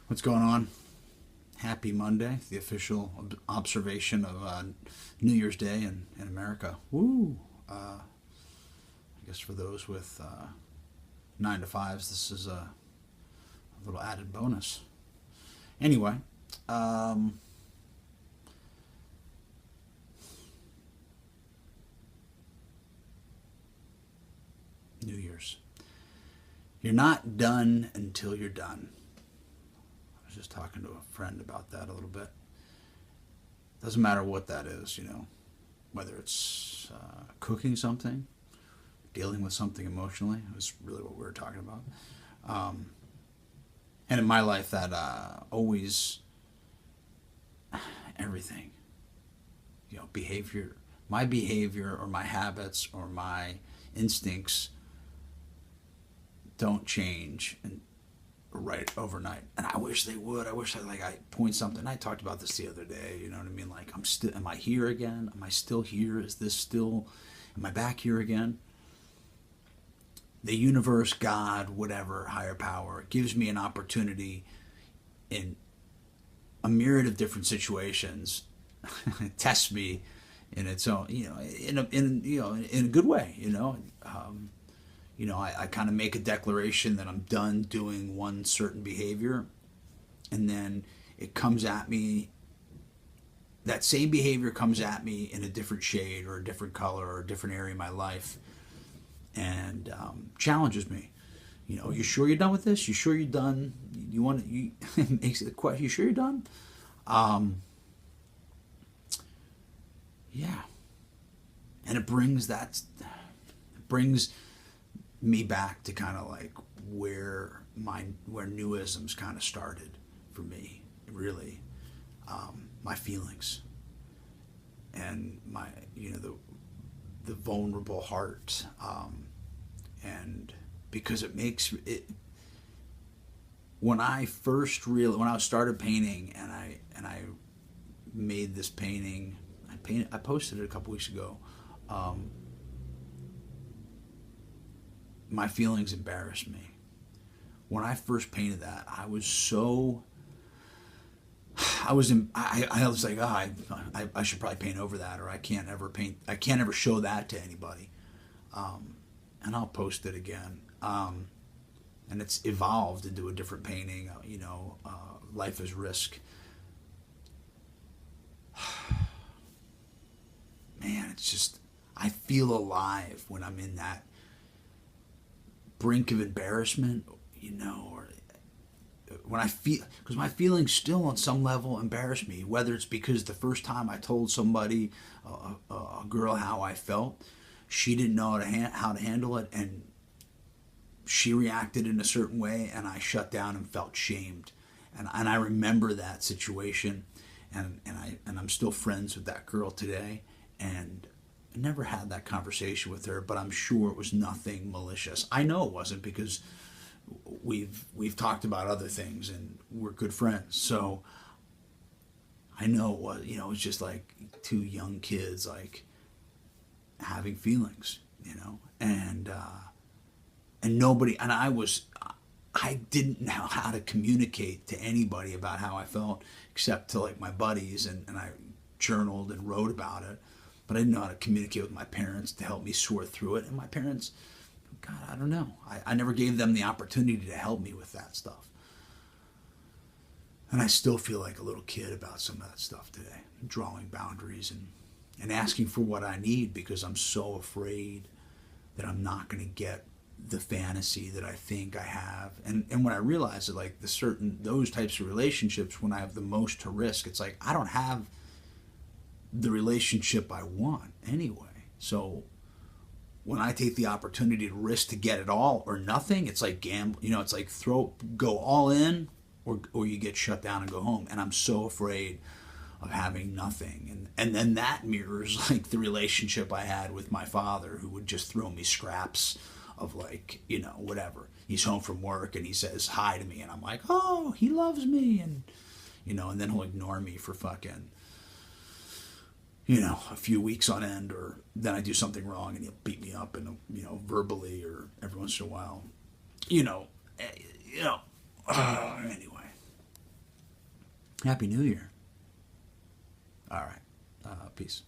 What's going on? Happy Monday, the official observation of New Year's Day in America. Woo! I guess for those with 9 to 5s, this is a little added bonus. Anyway, New Year's. You're not done until you're done. I was just talking to a friend about that a little bit. Doesn't matter what that is, whether it's cooking something, dealing with something emotionally. Is really what we were talking about. And in my life, that always everything, behavior, my behavior or my habits or my instincts don't change and right overnight. And I wish they would. I wish I point something. I talked about this the other day. You know what I mean? Like, am I here again? Am I still here? Am I back here again? The universe, God, whatever, higher power, gives me an opportunity in a myriad of different situations, tests me in its own, in a good way, I kind of make a declaration that I'm done doing one certain behavior, and then it comes at me, that same behavior comes at me in a different shade or a different color or a different area of my life, and challenges me. You sure you're done with this? You sure you're done? Makes it a question. You sure you're done? Yeah. And it brings me back to kind of like where NuISMS kind of started for me, really. My feelings and my, the vulnerable heart, and because it makes it, when I started painting and I made this painting, I posted it a couple weeks ago. My feelings embarrassed me. When I first painted that, I was like, I should probably paint over that, or I can't ever show that to anybody. And I'll post it again. And it's evolved into a different painting, Life is Risk. Man, it's just, I feel alive when I'm in that brink of embarrassment, or when I feel, because my feelings still on some level embarrass me, whether it's because the first time I told somebody, a girl, how I felt, she didn't know how to handle it, and she reacted in a certain way, and I shut down and felt shamed. And I remember that situation, and I'm still friends with that girl today, and I never had that conversation with her, but I'm sure it was nothing malicious. I know it wasn't, because we've talked about other things and we're good friends. So I know it was, it was just like two young kids, like, having feelings, and nobody, and I didn't know how to communicate to anybody about how I felt, except to like my buddies, and I journaled and wrote about it, but I didn't know how to communicate with my parents to help me sort through it. And my parents, God, I don't know, I never gave them the opportunity to help me with that stuff. And I still feel like a little kid about some of that stuff today, drawing boundaries and asking for what I need, because I'm so afraid that I'm not going to get the fantasy that I think I have. And when I realize that, like, those types of relationships, when I have the most to risk, it's like I don't have the relationship I want anyway. So when I take the opportunity to risk to get it all or nothing, it's like gamble. It's like go all in, or you get shut down and go home. And I'm so afraid of having nothing. And then that mirrors like the relationship I had with my father, who would just throw me scraps of, like, whatever. He's home from work and he says hi to me, and I'm like, oh, he loves me, and and then he'll ignore me for fucking a few weeks on end, or then I do something wrong and he'll beat me up, and verbally, or every once in a while, anyway. Happy New Year. All right. Peace.